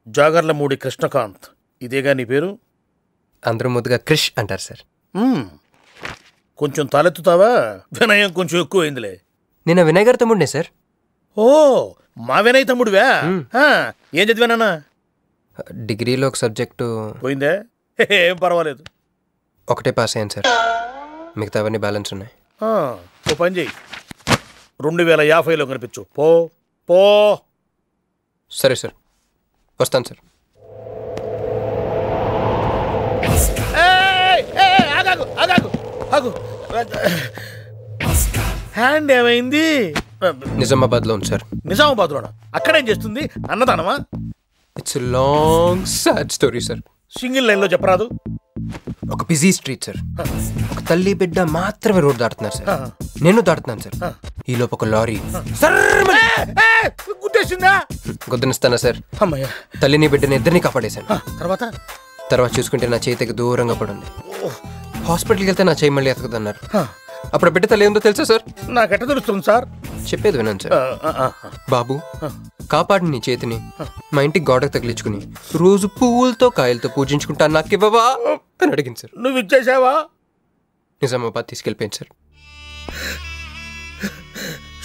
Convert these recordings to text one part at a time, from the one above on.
జాగర్లమూడి కృష్ణకాంత్, ఇదేగా నీ పేరు? అందరూ ముద్దుగా క్రిష్ అంటారు సార్. కొంచెం తలెత్తుతావా? వినయం కొంచెం ఎక్కువైందిలే. నేను వినయ్ గారి తమ్ముడినే సార్. ఓ, మా వినయ్ తమ్ముడివా? ఏం చదివానా? డిగ్రీలో ఒక సబ్జెక్టు పోయిందే. ఏం పర్వాలేదు, ఒకటే పాస్ అయ్యాను సార్. మిగతా అవన్నీ బ్యాలెన్స్ ఉన్నాయి. ఓ పని చెయ్యి, 2050లో కనిపించు. పో పో. సరే సార్, వస్తాను సార్. హ్యాండ్ ఏమైంది? నిజామాబాద్లో ఉంది సార్. నిజామాబాద్లోనా? అక్కడేం చేస్తుంది? అన్నదానమా? It's long sad story sir. Single లైన్లో చెప్పరాదు. ఒక బిజీ స్ట్రీట్ సార్. ఒక తల్లి బిడ్డ మాత్రమే రోడ్ దాటుతున్నారు సార్. నేను దాటుతున్నాను సార్. ఈ లోపు ఒక లారీ గుద్దేసిందా? గుద్దనిస్తానా సార్? అమ్మయ్య. తల్లిని బిడ్డని ఇద్దరిని కాపాడేశాను. తర్వాత చూసుకుంటే నా చేతికి దూరంగా పడుంది. హాస్పిటల్కి వెళ్తే నా చేయి మళ్ళీ ఎతకదన్నారు. అప్పుడు బిడ్డ తల్లి ఏందో తెలుసా సార్? నాకెట్ట తెలుస్తుంది సార్? చెప్పేది వినండి సార్. బాబు, కాపాడి నీ చేతిని మా ఇంటికి గోడకు తగిలించుకుని రోజు పువ్వులతో కాయలతో పూజించుకుంటా, నాకు ఇవ్వవా అని అడిగింది సార్. నువ్వు ఇచ్చేసావా? నిజామాబాద్ తీసుకెళ్ళిపోయింది సార్.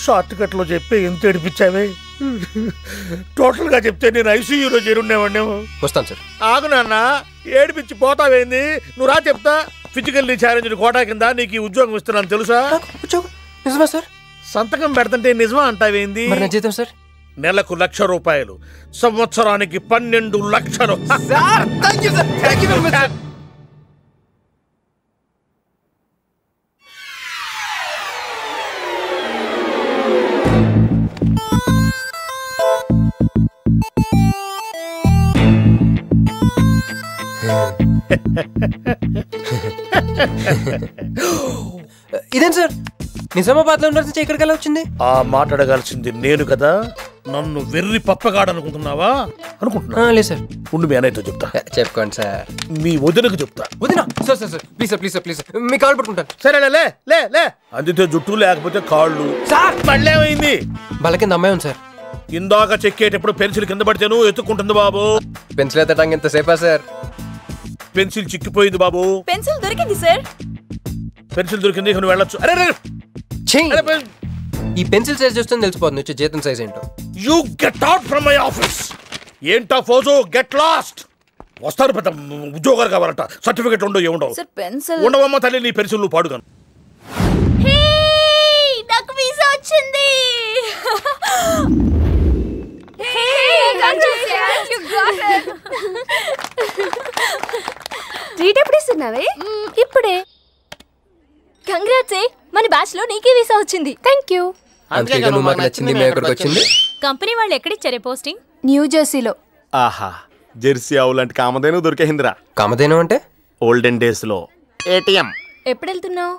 షార్ట్ కట్ లో చెప్పి ఎంత ఏడిపించావే. టోటల్ గా చెప్తే నేను ఐసీయూలో చేరుండేవాడినేమో. వస్తాను సార్. ఆగు నాన్న, ఏడిపించి పోతావేంది? నువ్వు రా చెప్తా. ఫిజికల్లీ ఛాలెంజ్ కోటా కింద నీకు ఈ ఉద్యోగం ఇస్తున్నాను తెలుసా? నిజమా సార్? సంతకం పెడతంటే నిజమా అంటావేంది? జీతం సార్ నెలకు ₹1,00,000, సంవత్సరానికి 12 లక్షలు. ఇదేం సార్, నిజామాబాద్ లో ఉండాల్సి ఇక్కడికి ఎలా వచ్చింది? ఆ మాట్లాడగాల్సింది నేను కదా. నన్ను వెర్రి పప్పగాడనుకుంటున్నావా? అనుకుంటున్నా. లేదు సార్, ఉండు మీ అన్నయ్యతో చెప్తా. చెప్పుకోండి సార్. మీ వదినకు చెప్తా. వదినా? Sir sir sir, please sir, please sir, please మీ కాళ్ళు పట్టుకుంటాను. సరే లే లే లే. అందితే జుట్టు లేకపోతే కాళ్ళు. సార్ మళ్ళీ ఏమైంది? బల కింద అమ్మాయి ఉంది సార్. ఇందాక చెక్కేటప్పుడు పెన్సిల్ కింద పడితేను ఎత్తుకుంటుంది బాబు. పెన్సిల్ ఎత్తడానికి ఎంతసేపా సార్? పెన్సిల్ చిక్కిపోయింది బాబు. పెన్సిల్ దొరికింది సార్. పెన్సిల్ దొరికింది, నువ్వు వెళ్ళొచ్చు. అరే ఈ పెన్సిల్ సైజ్ చూస్తే తెలిసిపోతుంది వచ్చే జీతం సైజ్ ఏంటో. You get out from my office. ఏంటా ఫోజో? Get lost. వస్తారు పెద్ద ఉద్యోగాలు కావాలంట. సర్టిఫికెట్ ఉండవు, ఏముండవు. ఉండవమ్మ తల్లి, నీ పెన్సిల్ నువ్వు పాడుగాను. నాకు వీసా వచ్చింది. ట్రీట్ ఎప్పుడు ఇస్తున్నావే? ఇప్పుడే. కంగ్రాట్స్, మన బ్యాచ్ లో నీకే వీసా వచ్చింది. Thank you. కంపెనీ వాళ్ళు ఎక్కడిచ్చారే పోస్టింగ్? న్యూ జెర్సీలో. ఆహా, జెర్సీ ఆవు లాంటి కామధేను దొరికేహిందిరా. కామధేను అంటే? ఓల్డెన్ డేస్ లో ఏటీఎం. ఎప్పుడు వెళ్తున్నావు?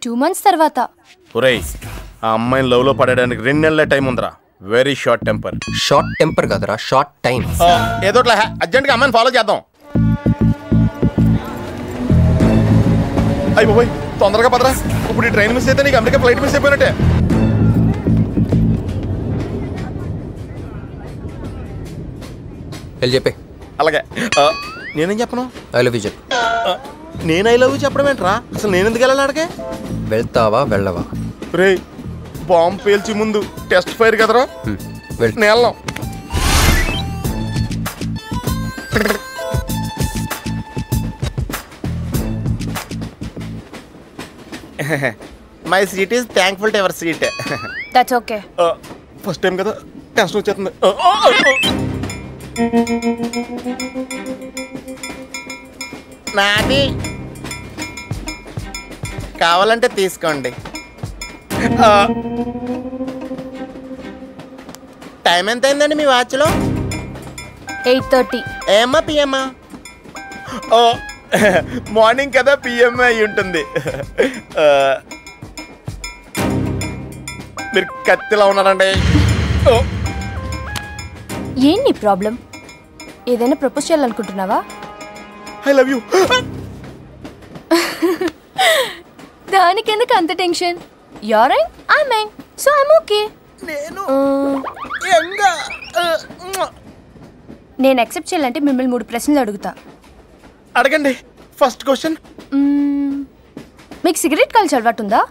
2 months తర్వాత. ఒరేయ్, ఆ అమ్మాయిని లవ్ లో పడడానికి 2 నెలల టైం ఉందిరా. Very short temper. Short temper కదరా, షార్ట్ టైం. ఏదోట్లా అర్జెంట్ గా అమ్మాయిని ఫాలో చేద్దాం. అయ్యి బాబోయ్, తొందరగా పదరా. ఇప్పుడు ఈ ట్రైన్ మిస్ అయితే నీకు అమెరికా ఫ్లైట్ మిస్ అయిపోయినట్టే. వెళ్ళి చెప్పే. అలాగే. నేనేం చెప్పను? ఐ లవ్ యూ చెప్పు. నేను ఐ లవ్ యూ చెప్పడం ఏంట్రా? అసలు నేను ఎందుకు వెళ్ళాలి అడిగే? వెళ్తావా వెళ్ళవా? రే, బాంబు పేల్చి ముందు టెస్ట్ ఫైర్ కదరా. నేను వెళ్ళాం. My seat is thankful to your seat. That's okay. First time కదా, టెన్షన్ వచ్చేస్తుంది. నాది కావాలంటే తీసుకోండి. టైం ఎంత అయిందండి మీ వాచ్లో? 8:30. ఏమ్మా పిఎమ్మా? ఓ, మార్నింగ్ కదా, పిఎం అయి ఉంటుంది. మీరు కత్తిలా ఉన్నారండి. ఏంటి ప్రాబ్లం? ఏదైనా ప్రపోజ్ చేయాలనుకుంటున్నావా? I love you. దానికి ఎందుకు అంత tension? You're young, I'm young, so I'm okay. నేను నేను యాక్సెప్ట్ చేయాలంటే మిమ్మల్ని 3 ప్రశ్నలు అడుగుతా. అడగండి. First question. మీకు సిగరెట్ కాల్చే అలవాటు ఉందా?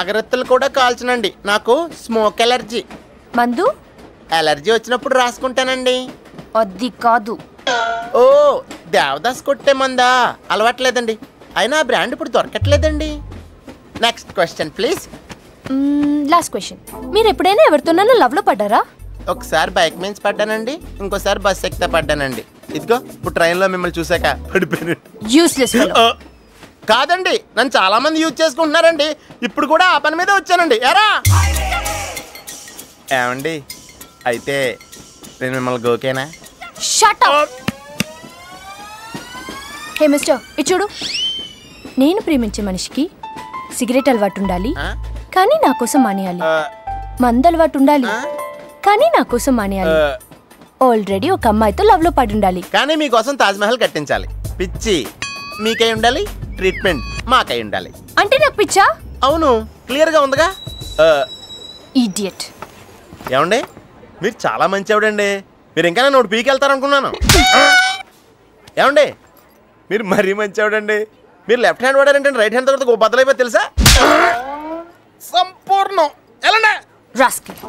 అగరత్తులు కూడా కాల్చనండి, నాకు స్మోక్ ఎలర్జీ. మందు? ఎలర్జీ వచ్చినప్పుడు రాసుకుంటానండి. అది కాదు. ఓ, దేవదాస్ కొట్టే మందా? అలవాట్లేదండి, అయినా ఆ బ్రాండ్ ఇప్పుడు దొరకట్లేదండి. Next question please. Last question. మీరు ఎప్పుడైనా ఎవరితోనైనా లవ్ లో పడ్డారా? ఒకసారి బైక్ మీద పడ్డానండి, ఇంకోసారి బస్ ఎక్కితే పడ్డానండి. ఇదిగో ఇప్పుడు ట్రైన్లో మిమ్మల్ని చూసాక పడిపోయాను. యూస్లెస్ కాదండి, నన్ను చాలా మంది యూజ్ చేసుకుంటున్నారండి. ఇప్పుడు కూడా ఆ పని మీద వచ్చానండి. ఎరా ఏమండి, అయితే నేను మిమ్మల్ని గోకేనా? Shut up. హే మిస్టర్, ఇది చూడు. నేను ప్రేమించే మనిషికి సిగరెట్ అలవాటు ఉండాలి, కానీ నా కోసం మానేయాలి. మందు అలవాటు ఉండాలి, కానీ నా కోసం మానేయాలి. ఆల్రెడీ ఒక అమ్మాయితో లవ్ లో పడి ఉండాలి, కానీ మీకోసం తాజ్మహల్ కట్టించాలి. పిచ్చి మీకై ఉండాలి, ట్రీట్మెంట్ మాకై ఉండాలి. అంటే నాకు పిచ్చా? అవును, క్లియర్ గా ఉందిగా. ఇడియట్. ఏమండి, మీరు చాలా మంచివాడండి. మీరు ఇంకా నన్ను పీకి వెళ్తారనుకున్నాను. ఏమండి, మీరు మరీ మంచివాడండి. మీరు లెఫ్ట్ హ్యాండ్ వాడారంటే రైట్ హ్యాండ్ తర్వాత బద్దలైపోయి తెలుసా? సంపూర్ణం. ఎలాండి రాస్కెల్.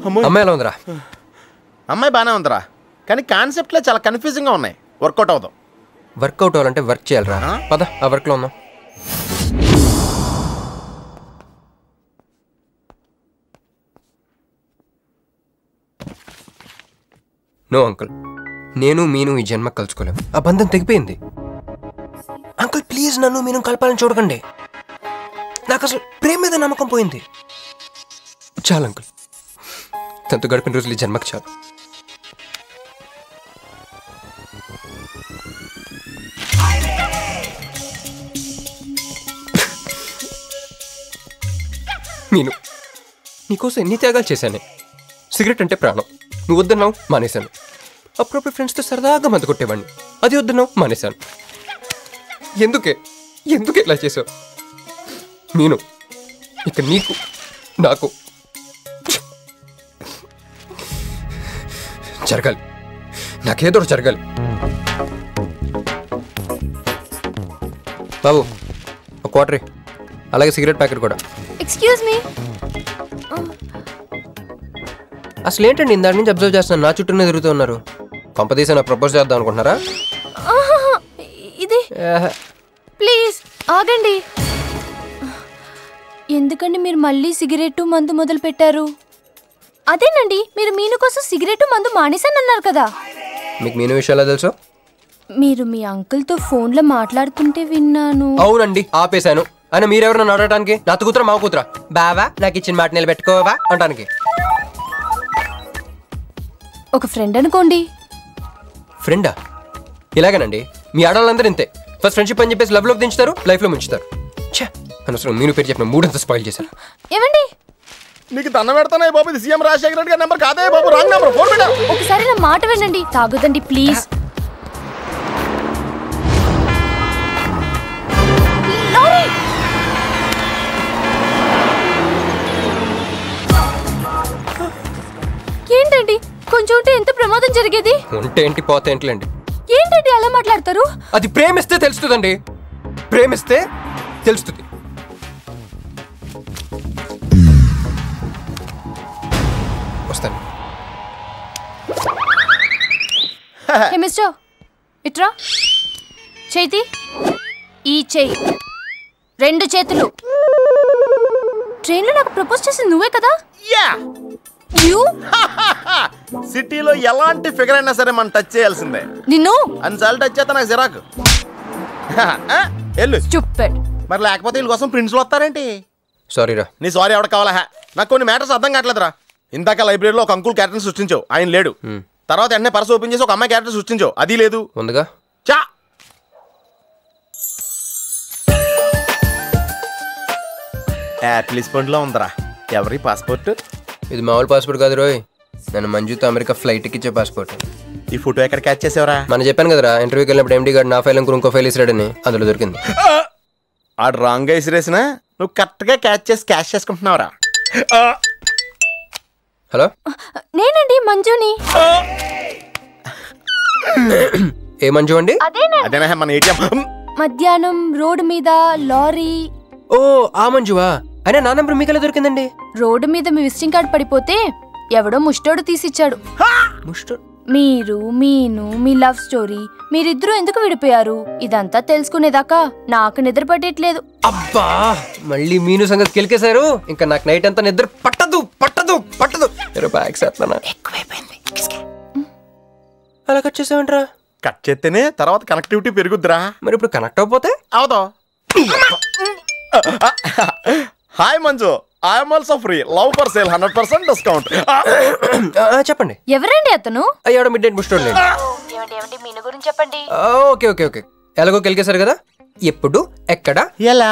అమ్మాయి ఎలా ఉందిరా? అమ్మాయి బాగానే ఉందిరా, కానీ కాన్సెప్ట్లో చాలా కన్ఫ్యూజింగ్గా ఉన్నాయి. వర్కౌట్ అవుతాం. వర్కౌట్ అవ్వాలంటే వర్క్ చేయాలిరా. పద ఆ వర్క్లో ఉందాం. నో అంకుల్, నేను మీను ఈ జన్మ కలుసుకోలేము. ఆ బంధం తెగిపోయింది. అంకుల్ ప్లీజ్ నన్ను మీను కలపాలని చూడకండి. నాకు అసలు ప్రేమ మీద నమ్మకం పోయింది. చాలు అంకుల్, తనతో గడిపిన రోజులు ఈ జన్మకి చాలు. మీను, నీకోసం ఎన్ని త్యాగాలు చేశానే. సిగరెట్ అంటే ప్రాణం, నువ్వు వద్దన్నావు మానేశాను. అప్పుడప్పుడు ఫ్రెండ్స్తో సరదాగా మందు కొట్టేవాడిని, అది వద్దన్నావు మానేశాను. ఎందుకే ఇలా చేసావు మీను? ఇక నీకు నాకు జరగాలి, నాకేదో జరగాలి. బాబు ఒక క్వార్టర్, అలాగే సిగరెట్ ప్యాకెట్ కూడా. Excuse me. అసలు ఏంటండి ఇందాక నుంచి అబ్జర్వ్ చేస్తున్నాను, నా చుట్టూనే తిరుగుతూ ఉన్నారు. కొంపదీసి నా ప్రపోజ్ చేద్దాం అనుకుంటున్నారా? ఇది ప్లీజ్ ఆగండి. ఎందుకండి మీరు మళ్ళీ సిగరెట్ మందు మొదలు పెట్టారు? అదేనండి, మీరు మీను కోసం సిగరెట్ మందు మానేశానన్నారు కదా. మీకు మీను విషయాలు తెలుసు? మీరు మీ అంకుల్తో ఫోన్లో మాట్లాడుతుంటే విన్నాను. అవునండి, ఆపేశాను. అయినా మీరెవరన్నా అడగటానికి? నా కూతురా మా కూతురా? బావా నాకు ఇచ్చిన మాట నిలబెట్టుకోవా అంటానికి. ఒక ఫ్రెండ్ అనుకోండి. ఫ్రెండా? ఇలాగేనండి, మీ ఆడవాళ్ళందరూ ఇంతే. ఫస్ట్ ఫ్రెండ్షిప్ అని చెప్పేసి లవ్లోకి దించుతారు, లైఫ్లో ముంచుతారు. ఛే, అనవసరం మీను పేరు చెప్పిన మూడంతా స్పాయిల్ చేశారు. ఏమండి, నీకు దండం పెడతానే బాబు, ఇది సీఎం రాజశేఖర రెడ్డి గారి నెంబర్ కాదే బాబు, రాంగ్ నెంబర్. ఫోన్ పెట్టా. ఒకసారి నా మాట వినండి. తాగుదండి ప్లీజ్. ఏంటండి, కొంచెం ఉంటే ఎంత ప్రమాదం జరిగేది. ఉంటే ఏంటి, పోతే ఏంటిలేండి. ఏంటండి అలా మాట్లాడతారు? అది ప్రేమిస్తే తెలుస్తుందండి, ప్రేమిస్తే తెలుస్తుంది. వస్తాను. హే మిస్టర్, ఇట్రా. చేతి, ఈ చేయి, 2 చేతులు. ట్రైన్లో నాకు ప్రపోజ్ చేసింది నువ్వే కదా? యా. యు సిటీలో ఎలాంటి ఫిగర్ అయినా సరే మనం టచ్ చేయాల్సిందే. నిన్ను అన్నిసార్లు టచ్ చేస్తా నాకు సిరాకు. వెళ్ళు. స్టూపిడ్. మరి లేకపోతే వీళ్ళ కోసం ప్రిన్స్లు వస్తారేంటి? సారీ రా. నీ సారీ ఎవడ కావాలా? నాకు కొన్ని మ్యాటర్స్ అర్థం కావట్లేదురా. ఇందాక లైబ్రరీలో ఒక అంకుల్ క్యారెక్టర్ సృష్టించావు, ఆయన లేడు. తర్వాత ఎన్నే పర్స్ ఓపెన్ చేసి ఒక అమ్మాయి క్యారెక్టర్ సృష్టించావు, అది లేదు. ఉందిగా. చా. యాపిల్ పండ్లో ఉందరా. ఎవరి పాస్పోర్ట్? ఇది మామూలు పాస్పోర్ట్ కాదు రోయ్, నన్ను మంజుతో అమెరికా ఫ్లైట్కి ఇచ్చే పాస్పోర్ట్. ఈ ఫోటో ఎక్కడ క్యాచ్ చేసావరా? మనం చెప్పాను కదరా, ఇంటర్వ్యూకి వెళ్ళినప్పుడు ఎండి గారు నా ఫైల్ ఇంకో ఫైల్ ఇసిరాడని, అందులో దొరికింది. ఆడు రాంగ్ గా ఇసిరేసినా నువ్వు కరెక్ట్ గా క్యాచ్ చేసుకుంటున్నావురా. హలో, నేనండి మంజుని. ఏ మంజు అండి? అదేనా మన ఏటీఎం. మధ్యాహ్నం రోడ్డు మీద లారీ. ఓ ఆ మంజువా? అయినా నా నంబర్ మీకెలా దొరికిందండి? రోడ్డు మీద మీ విజిటింగ్ కార్డ్ పడిపోతే ఎవడో ముష్టోడు తీసిచ్చాడు. ముస్టో మీరు, మీను, మీ లవ్ స్టోరీ, మీరిద్దరూ ఎందుకు విడిపోయారు ఇదంతా తెలుసుకునేదాకా నాకు నిద్ర పట్టేట్లేదు. అబ్బా, మళ్ళీ మీను సంగతి కెలికేశారు. ఇంకా నాకు నైట్ అంతా నిద్ర పట్టదు పట్టదు పట్టదు. ఎక్కువైపోయింది. అలా కట్ చేసావంట్రా? కట్ చేస్తేనే తర్వాత కనెక్టివిటీ పెరుగుద్దిరా. మరి ఇప్పుడు కనెక్ట్ అవ్వకపోతే? అవుతా. Hi Manju, I'm also free. Love for sale 100% discount. చెప్పండి. ఎవరండి అతను? అయ్యాడు మిడ్ నైట్ ముస్టోడ్ లేదు. మీను గురించి చెప్పండి. ఓకే ఓకే ఓకే, ఎలాగో కెలికేశారు కదా. ఎప్పుడు, ఎక్కడ, ఎలా?